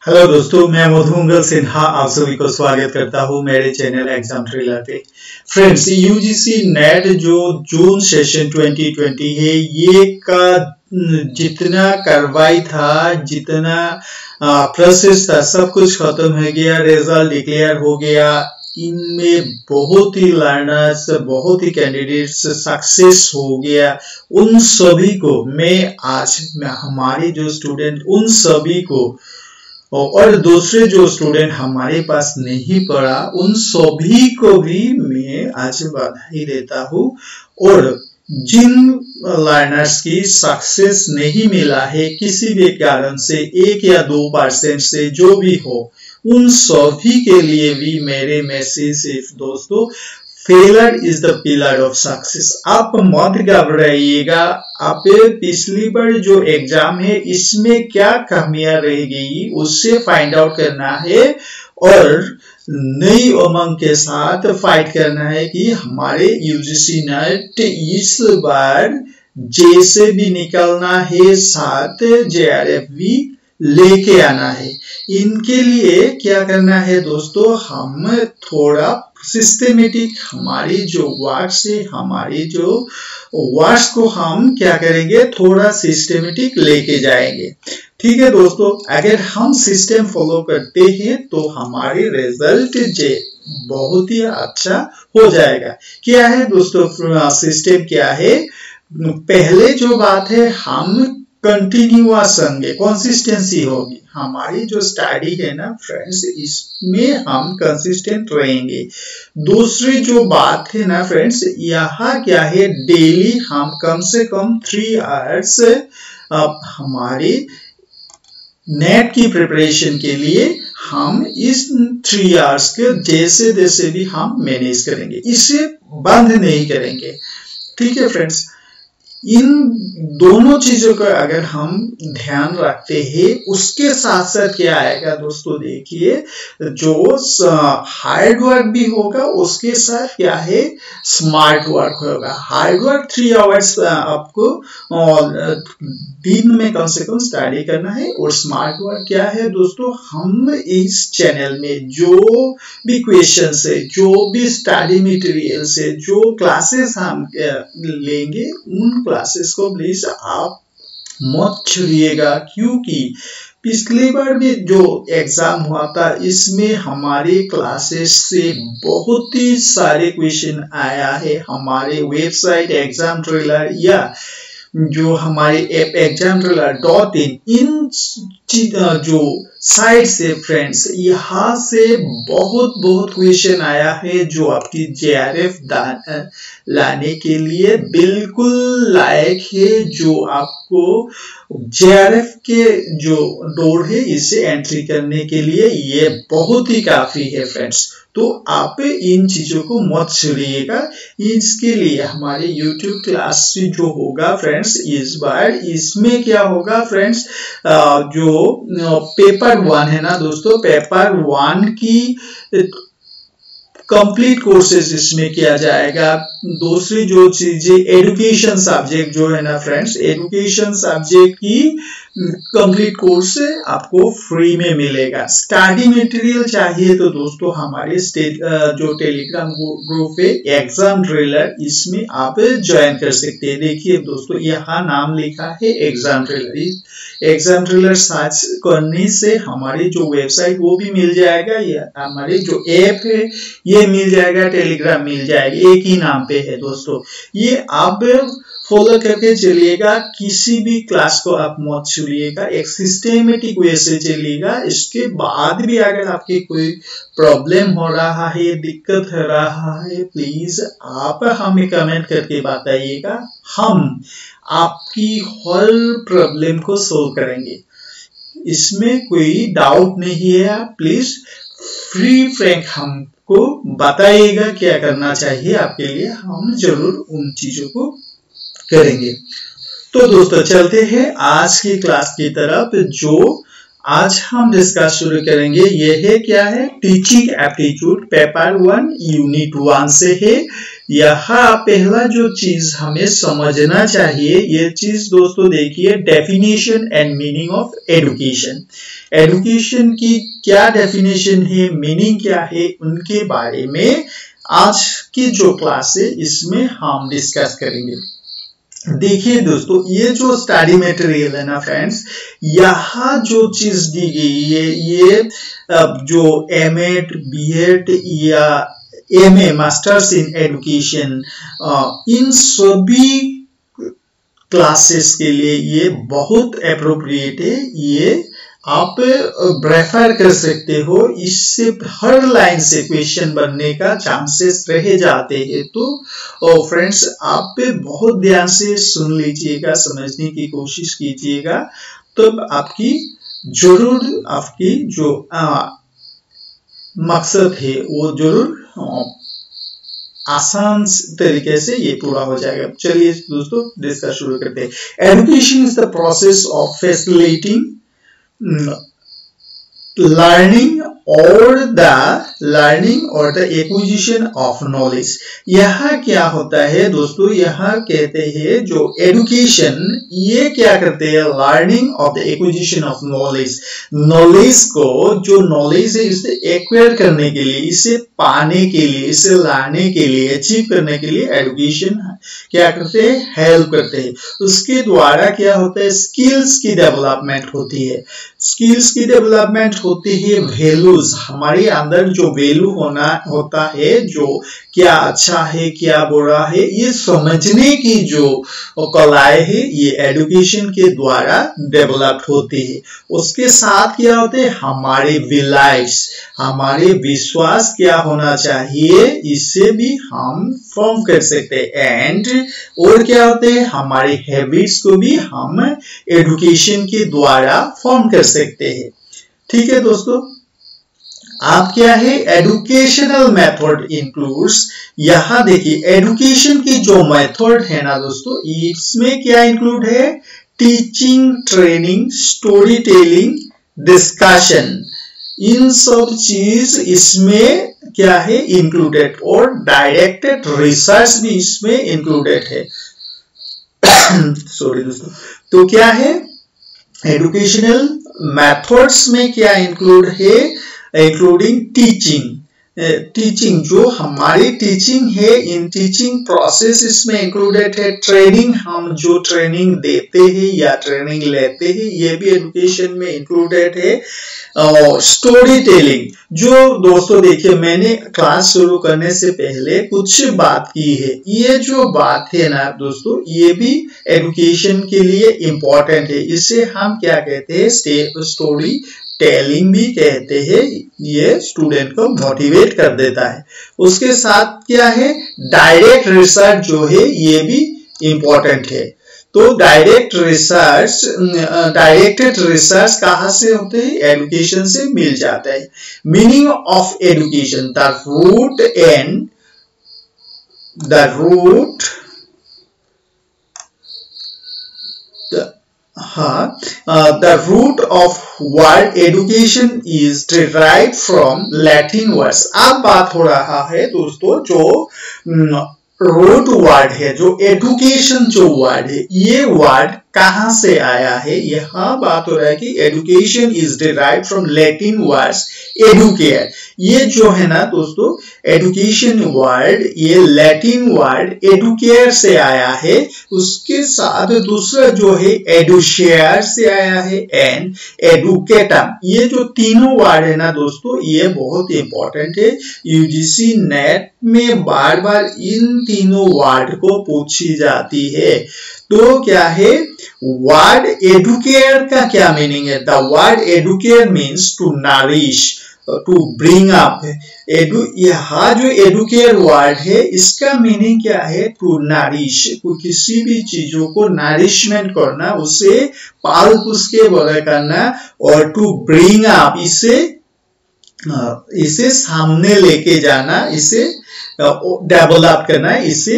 Hello दोस्तों, मैं मधुमंगल सिन्हा आप सभी को स्वागत करता हूं मेरे चैनल एग्जाम थ्रिलर पे। फ्रेंड्स, यूजीसी नेट जो जून सेशन 2020 है, ये का जितना कार्रवाई था, जितना प्रोसेस था, सब कुछ खत्म हो गया, रिजल्ट डिक्लेयर हो गया। इनमें बहुत ही लर्नर्स, बहुत ही कैंडिडेट्स सक्सेस हो गया। उन सभी को मैं आज हमारे जो स्टूडेंट, उन सभी को और दूसरे जो स्टूडेंट हमारे पास नहीं पढ़ा, उन सभी को भी मैं आज बधाई देता हूँ। और जिन लर्नर्स की सक्सेस नहीं मिला है किसी भी कारण से, 1 या 2% से जो भी हो, उन सभी के लिए भी मेरे मैसेज है दोस्तों, failure is the pillar of success. आप मत घबराइएगा। आप पिछली बार जो एग्जाम है इसमें क्या कमियां रह गई उससे फाइंड आउट करना है और नई उमंग के साथ फाइट करना है कि हमारे यूजीसी नेट इस बार जैसे भी निकलना है, साथ जेआरएफ भी लेके आना है। इनके लिए क्या करना है दोस्तों, हम थोड़ा सिस्टेमेटिक हमारी जो वर्ड्स है, हमारी जो वर्ड्स को हम क्या करेंगे, थोड़ा सिस्टेमेटिक लेके जाएंगे। ठीक है दोस्तों, अगर हम सिस्टम फॉलो करते हैं तो हमारे रिजल्ट बहुत ही अच्छा हो जाएगा। क्या है दोस्तों सिस्टम, क्या है? पहले जो बात है, हम कंटिन्यूअस होंगे, कंसिस्टेंसी होगी। हमारी जो स्टडी है ना फ्रेंड्स, इसमें हम कंसिस्टेंट रहेंगे। दूसरी जो बात है ना फ्रेंड्स, यहाँ क्या है, डेली हम कम से कम 3 आवर्स हमारी नेट की प्रिपरेशन के लिए हम इस 3 आवर्स के जैसे जैसे भी हम मैनेज करेंगे, इसे बंद नहीं करेंगे। ठीक है फ्रेंड्स, इन दोनों चीजों का अगर हम ध्यान रखते हैं, उसके साथ साथ क्या आएगा दोस्तों, देखिए, जो हार्ड वर्क भी होगा उसके साथ क्या है, स्मार्ट वर्क होगा। हार्ड वर्क 3 आवर्स आपको दिन में कम से कम स्टडी करना है। और स्मार्ट वर्क क्या है दोस्तों, हम इस चैनल में जो भी क्वेश्चन है, जो भी स्टडी मटेरियल है, जो क्लासेस हम लेंगे, उन क्लासेस को प्लीज आप मत छोड़िएगा, क्योंकि पिछली बार भी जो एग्जाम हुआ था इसमें हमारे क्लासेस से बहुत ही सारे क्वेश्चन आया है। हमारे वेबसाइट एग्जाम थ्रिलर या जो हमारे ऐप examtrailer.in, इन जो साइट से फ्रेंड्स, यहाँ से बहुत क्वेश्चन आया है जो आपकी जेआरएफ लाने के लिए बिल्कुल लायक है, जो आपको जेआरएफ के जो डोर है इसे एंट्री करने के लिए ये बहुत ही काफी है फ्रेंड्स। तो आप इन चीजों को मत छोड़िएगा। इसके लिए हमारे YouTube क्लास जो होगा फ्रेंड्स, इस बार इसमें क्या होगा फ्रेंड्स, जो पेपर 1 है ना दोस्तों, पेपर 1 की कंप्लीट कोर्सेज इसमें किया जाएगा। दूसरी जो चीजें, एजुकेशन सब्जेक्ट जो है ना फ्रेंड्स, एजुकेशन सब्जेक्ट की कंप्लीट कोर्स आपको फ्री में मिलेगा। स्टडी मटेरियल चाहिए तो दोस्तों हमारे जो टेलीग्राम ग्रुप है एग्जाम थ्रिलर, इसमें आप ज्वाइन कर सकते हैं। देखिए दोस्तों, यहाँ नाम लिखा है exam thriller. Exam thriller search करने से हमारी जो वेबसाइट वो भी मिल जाएगा, या हमारे जो ऐप है ये मिल जाएगा, टेलीग्राम मिल जाएगा, एक ही नाम पे है दोस्तों। ये आप फॉलो करके चलिएगा, किसी भी क्लास को आप मत छोड़िएगा, एक सिस्टेमेटिक वे से चलिएगा। इसके बाद भी अगर आपकी कोई प्रॉब्लम हो रहा है, दिक्कत हो रहा है, प्लीज आप हमें कमेंट करके बताइएगा, हम आपकी हर प्रॉब्लम को सोल्व करेंगे, इसमें कोई डाउट नहीं है। आप प्लीज फ्री फ्रैंक हमको बताइएगा क्या करना चाहिए आपके लिए, हम जरूर उन चीजों को करेंगे। तो दोस्तों चलते हैं आज की क्लास की तरफ। जो आज हम डिस्कस शुरू करेंगे ये है, क्या है, टीचिंग एप्टीट्यूड पेपर 1 यूनिट 1 से है। यहाँ पहला जो चीज हमें समझना चाहिए, ये चीज दोस्तों देखिए, definition and meaning of education. Education की क्या डेफिनेशन है, मीनिंग क्या है, उनके बारे में आज की जो क्लास है इसमें हम डिस्कस करेंगे। देखिए दोस्तों, ये जो स्टडी मटेरियल है ना फ्रेंड्स, यहाँ जो चीज दी गई है, ये जो एमएड, बीएड या एमए मास्टर्स इन एडुकेशन, इन सभी क्लासेस के लिए ये बहुत अप्रोप्रिएट है। ये आप रेफर कर सकते हो, इससे हर लाइन से क्वेश्चन बनने का चांसेस रह जाते हैं। तो फ्रेंड्स, आप बहुत ध्यान से सुन लीजिएगा, समझने की कोशिश कीजिएगा, तो आपकी जो मकसद है वो जरूर आसान तरीके से ये पूरा हो जाएगा। चलिए दोस्तों, डिस्कस शुरू करते हैं। Education is the process of facilitating learning or the acquisition of knowledge। यहाँ क्या होता है दोस्तों, यहाँ कहते हैं जो एडुकेशन, ये क्या करते हैं, learning of the acquisition of knowledge. Knowledge को, जो नॉलेज है इसे एक्वायर करने के लिए, इसे पाने के लिए, इसे लाने के लिए, अचीव करने के लिए एडुकेशन क्या करते हैं, हेल्प करते हैं। उसके द्वारा क्या होता है, स्किल्स की डेवलपमेंट होती है। स्किल्स की डेवलपमेंट होती है, वैल्यूज, हमारे अंदर जो वैल्यू होता है, जो क्या अच्छा है क्या बुरा है, ये समझने की जो कलाएं है, ये एडुकेशन के द्वारा डेवलप होती है। उसके साथ क्या होते हैं, हमारे बिलीव्स, हमारे विश्वास क्या होना चाहिए, इससे भी हम फॉर्म कर सकते हैं। एंड और क्या होते हैं, हमारे हैबिट्स को भी हम एडुकेशन के द्वारा फॉर्म कर सकते हैं। ठीक है दोस्तों, आप क्या है, एडुकेशनल मेथड इंक्लूड्स, यहां देखिए एडुकेशन की जो मेथड है ना दोस्तों, इसमें क्या इंक्लूड है, teaching, training, story telling, discussion, इन सब चीज इसमें क्या है, इंक्लूडेड, और डायरेक्टेड रिसर्च भी इसमें इंक्लूडेड है। सॉरी दोस्तों, तो क्या है, एडुकेशनल मेथड्स में क्या इंक्लूड है, इंक्लूडिंग टीचिंग, जो हमारी टीचिंग है, इन टीचिंग प्रोसेस इसमें इंक्लूडेड है। ट्रेनिंग, हम जो ट्रेनिंग देते हैं या ट्रेनिंग लेते हैं, ये भी एडुकेशन में इंक्लूडेड है। और स्टोरी टेलिंग, जो दोस्तों देखिए, मैंने क्लास शुरू करने से पहले कुछ बात की है, ये जो बात है ना दोस्तों, ये भी एडुकेशन के लिए इंपॉर्टेंट है। इसे हम क्या कहते हैं, स्टोरी टेलिंग भी कहते हैं। ये स्टूडेंट को मोटिवेट कर देता है। उसके साथ क्या है, डायरेक्ट रिसर्च जो है, ये भी इंपॉर्टेंट है। तो डायरेक्टेड रिसर्च कहां से होते हैं, एडुकेशन से मिल जाता है। Meaning of education, the root of word education is derived from Latin words। अब बात हो रहा है दोस्तों, जो रूट वर्ड है, जो एडुकेशन जो वर्ड है, ये वर्ड कहां से आया है, यहां बात हो रहा है कि education is derived from Latin words Educare. ये जो है ना दोस्तों, एडुकेशन वर्ड, ये लैटिन वर्ड एडुकेयर से आया है। उसके साथ दूसरा जो है एडुशेयर से आया है, एंड एडुकेटम। ये जो तीनों वर्ड है ना दोस्तों, ये बहुत इंपॉर्टेंट है। यूजीसी नेट में बार बार इन तीनों वर्ड को पूछी जाती है। तो क्या है, वर्ड एडुकेयर का क्या मीनिंग है, the word educare means to nourish, to bring up. यहाँ जो एडुकेयर वर्ड है, इसका मीनिंग क्या है, टू नरिश, किसी भी चीजों को नरिशमेंट करना, उसे पाल पोस के बड़ा करना, और टू ब्रिंग अप, इसे सामने लेके जाना, इसे डेवलप करना, इसे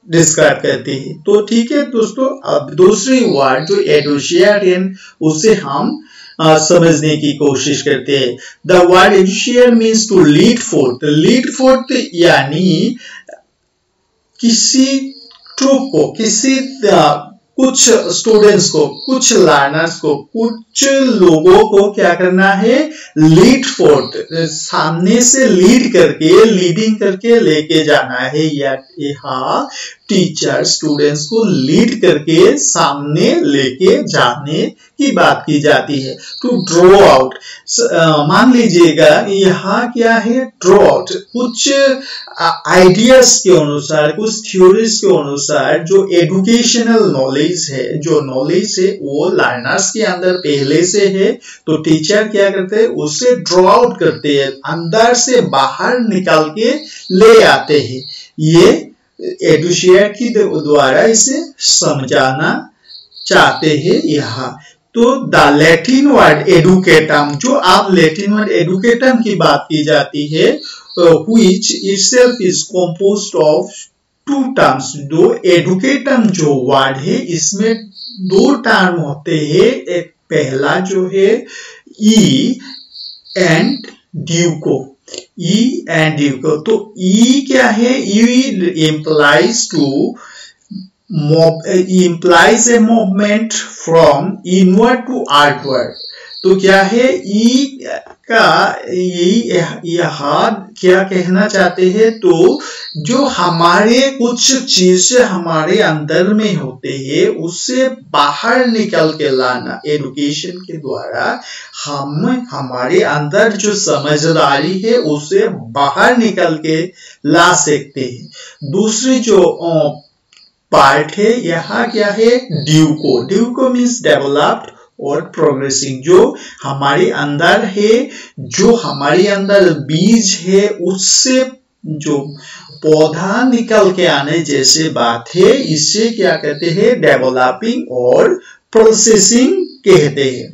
डिस्क्राइब करते हैं। तो ठीक है दोस्तों, अब दूसरी वर्ड जो एडुशियर, उसे हम समझने की कोशिश करते हैं। The word educere means to lead forth यानी किसी ट्रूप को, किसी कुछ स्टूडेंट्स को, कुछ लर्नर्स को, कुछ लोगों को क्या करना है, लीड फोर्थ, सामने से लीडिंग करके लेके जाना है। यहाँ टीचर स्टूडेंट्स को लीड करके सामने लेके जाने की बात की जाती है। टू ड्रॉ आउट, मान लीजिएगा यहाँ क्या है, ड्रॉ आउट, कुछ आइडियाज के अनुसार, कुछ थ्योरीज के अनुसार जो एजुकेशनल नॉलेज है, जो नॉलेज है वो लर्नर्स के अंदर पहले से है, तो टीचर क्या करते हैं, उसे ड्रॉ आउट करते हैं, अंदर से बाहर निकाल के ले आते हैं। ये एडुशियर की द्वारा इसे समझाना चाहते हैं यहाँ। तो द लैटिन वर्ड एडुकेटम, जो आप लैटिन वर्ड एडुकेटम की बात की जाती है, which itself is composed of two terms। दो एडुकेटम जो वर्ड है इसमें दो टर्म होते हैं। एक पहला जो है ई एंड ड्यूको, ई एंड ड्यूको। तो ई क्या है, ई implies a movement from inward to outward। तो क्या है, ई का यहाँ क्या कहना चाहते हैं, तो जो हमारे कुछ चीजें हमारे अंदर में होते हैं उससे बाहर निकल के लाना। एजुकेशन के द्वारा हम हमारे अंदर जो समझदारी है उसे बाहर निकल के ला सकते हैं। दूसरी जो पार्ट है यहाँ क्या है, ड्यूको मीन्स डेवलप्ड और प्रोग्रेसिंग। जो हमारे अंदर है, जो हमारे अंदर बीज है, उससे जो पौधा निकल के आने जैसे बात है, इसे क्या कहते हैं, डेवलपिंग और प्रोसेसिंग कहते हैं।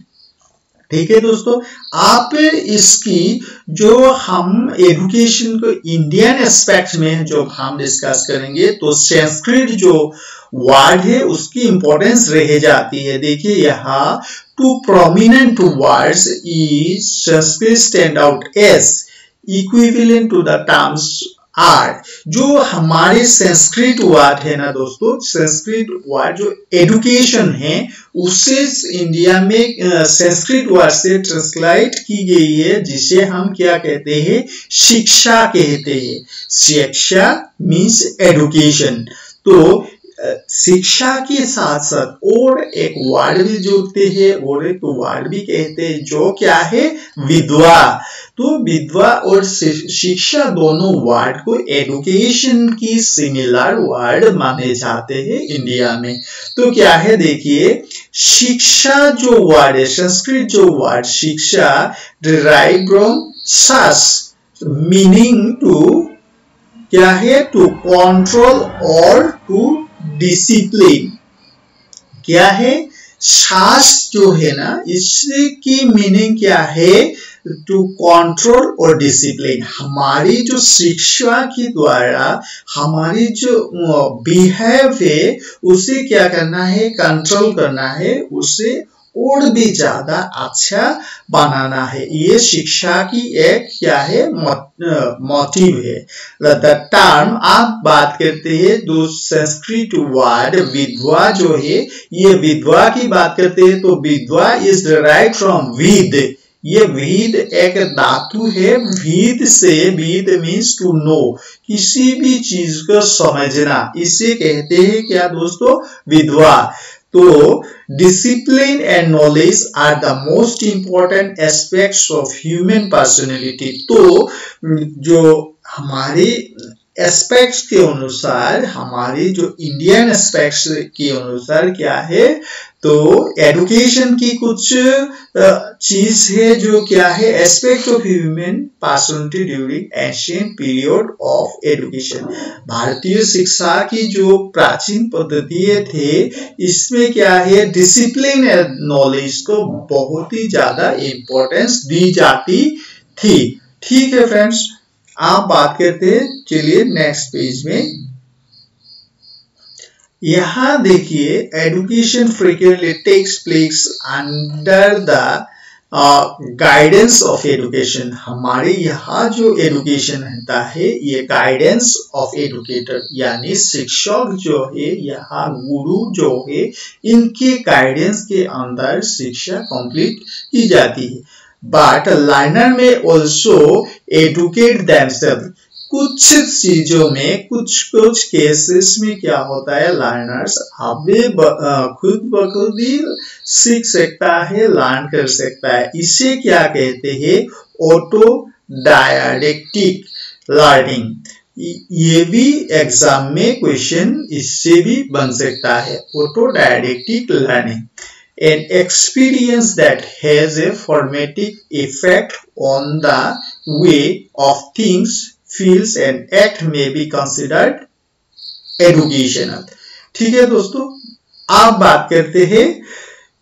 ठीक है दोस्तों, आप इसकी जो हम एजुकेशन को इंडियन एस्पेक्ट में जो हम डिस्कस करेंगे, तो संस्कृत जो वर्ड है उसकी इंपॉर्टेंस रह जाती है। देखिए यहाँ two prominent words is Sanskrit stand out as equivalent to the terms are. जो हमारे संस्कृत वर्ड है ना दोस्तों, संस्कृत वर्ड जो एजुकेशन है उसे इंडिया में संस्कृत वर्ड से ट्रांसलेट की गई है, जिसे हम क्या कहते हैं, शिक्षा कहते हैं। शिक्षा मीन्स एजुकेशन। तो शिक्षा के साथ साथ और एक वर्ड भी जोड़ते हैं, और एक वर्ड भी कहते हैं जो क्या है, विधवा। तो विधवा और शिक्षा दोनों वर्ड को एजुकेशन की सिमिलर वर्ड माने जाते हैं इंडिया में। तो क्या है, देखिए शिक्षा जो वर्ड है, संस्कृत जो वर्ड शिक्षा डिराइव फ्रॉम शास, मीनिंग टू क्या है, टू कंट्रोल और टू डिसिप्लिन। क्या है, शास्त्र जो है ना, इसकी मीनिंग क्या है, टू कंट्रोल और डिसिप्लिन। हमारी जो शिक्षा के द्वारा हमारी जो बिहेव है उसे क्या करना है, कंट्रोल करना है, उसे और भी ज्यादा अच्छा बनाना है। ये शिक्षा की एक क्या है, मोटिव है। द टर्म आप बात करते हैं, दो संस्कृत वर्ड विधवा जो है, ये विधवा की बात करते हैं, तो विधवा इज डिराइव्ड फ्रॉम विद। ये विद एक धातु है, विद से, विद मीन्स टू नो, किसी भी चीज को समझना, इसे कहते हैं क्या दोस्तों, विधवा। तो discipline and knowledge are the most important aspects of human personality। तो जो हमारे एस्पेक्ट्स के अनुसार, हमारी जो इंडियन एस्पेक्ट्स के अनुसार क्या है, तो एजुकेशन की कुछ चीज है जो क्या है, aspect of human personality during ancient period of education. भारतीय शिक्षा की जो प्राचीन पद्धतियां थे, इसमें क्या है, डिसिप्लिन एंड नॉलेज को बहुत ही ज्यादा इंपॉर्टेंस दी जाती थी। ठीक है फ्रेंड्स, आप बात करते हैं, चलिए नेक्स्ट पेज में। यहां देखिए, education frequently takes place under the guidance of education, हमारे यहाँ जो एजुकेशन होता है ये गाइडेंस ऑफ एजुकेटर यानी शिक्षक जो है, यहाँ गुरु जो है, इनके गाइडेंस के अंदर शिक्षा कंप्लीट की जाती है। बट लर्नर में ऑल्सो एडुकेट देमसेल्फ, कुछ चीजों में कुछ केसेस में क्या होता है, लर्नर्स खुद ब खुद भी सीख सकता है, लर्न कर सकता है। इसे क्या कहते हैं, ऑटोडायडेक्टिक लर्निंग। ये भी एग्जाम में क्वेश्चन इससे भी बन सकता है, ऑटोडायडेक्टिक learning. An experience that has a formative effect on the way of things, feels and act may be considered educational। ठीक है दोस्तों, आप बात करते हैं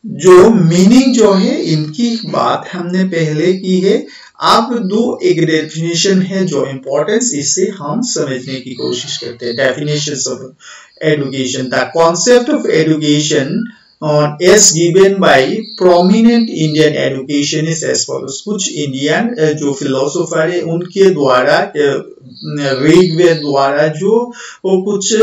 जो मीनिंग जो है, इनकी बात हमने पहले की है। अब एक डेफिनेशन है जो इम्पोर्टेंस, इसे हम समझने की कोशिश करते हैं। Definition of education, the concept of education as given by prominent Indian educationists as follows। कुछ इंडियन जो फिलोसोफर है उनके द्वारा ऋग्वेद द्वारा जो कुछ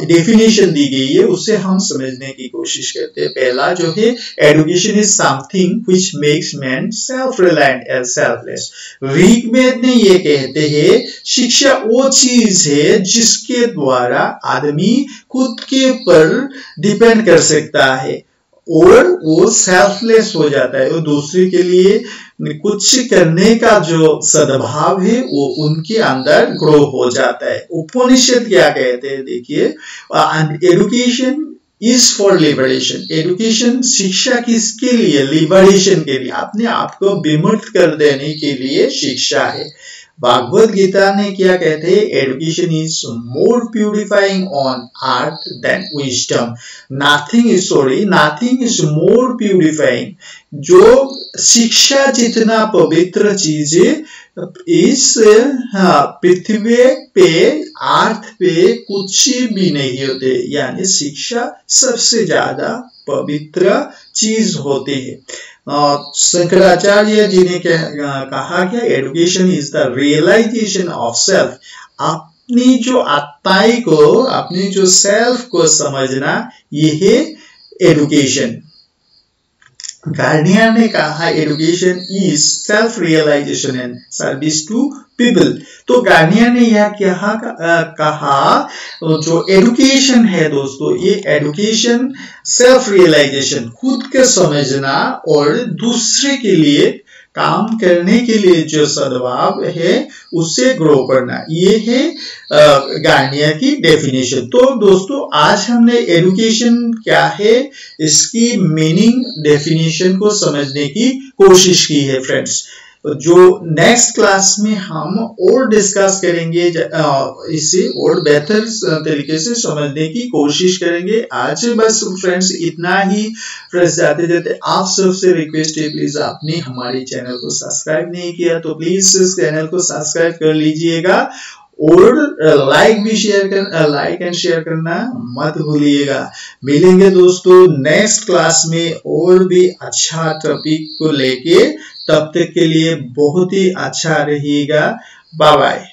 डेफिनेशन दी गई है उसे हम समझने की कोशिश करते हैं। पहला जो है, education is something which makes man self reliant and selfless. Rigveda ने ये कहते हैं शिक्षा वो चीज है जिसके द्वारा आदमी खुद के पर डिपेंड कर सकता है और वो सेल्फलेस हो जाता है, वो दूसरे के लिए कुछ करने का जो सद्भाव है वो उनके अंदर ग्रो हो जाता है। उपनिषद क्या कहते हैं, देखिए, education is for liberation. Education, शिक्षा किसके लिए, लिबरेशन के लिए, अपने आप को विमुक्त कर देने के लिए शिक्षा है। भागवत गीता ने क्या कहते हैं, education is more purifying on earth than wisdom. Nothing is more purifying. जो शिक्षा जितना पवित्र चीजें इस पृथ्वी पे, अर्थ पे कुछ भी नहीं होते, यानी शिक्षा सबसे ज्यादा पवित्र चीज होती है। शंकराचार्य जी ने कहा क्या, education is the realisation of self. अपनी जो आत्माई को, अपनी जो सेल्फ को समझना, ये है एजुकेशन। गार्नियर ने कहा education is self realisation and service to people. तो गार्नियर ने यह कहा जो एजुकेशन है दोस्तों, ये एजुकेशन सेल्फ रियलाइजेशन, खुद के समझना और दूसरे के लिए काम करने के लिए जो सद्भाव है उससे ग्रो करना, ये है गार्नियर की डेफिनेशन। तो दोस्तों, आज हमने एजुकेशन क्या है इसकी मीनिंग, डेफिनेशन को समझने की कोशिश की है फ्रेंड्स। जो नेक्स्ट क्लास में हम और डिस्कस करेंगे, इसे और बेहतर तरीके से समझने की कोशिश करेंगे। आज बस फ्रेंड्स इतना ही। फ्रेंड्स, जाते जाते आप सबसे रिक्वेस्ट है, प्लीज आपने हमारे चैनल को सब्सक्राइब नहीं किया तो प्लीज इस चैनल को सब्सक्राइब कर लीजिएगा और लाइक एंड शेयर करना मत भूलिएगा। मिलेंगे दोस्तों नेक्स्ट क्लास में और भी अच्छा टॉपिक को लेके। तब तक के लिए बहुत ही अच्छा रहिएगा। Bye bye.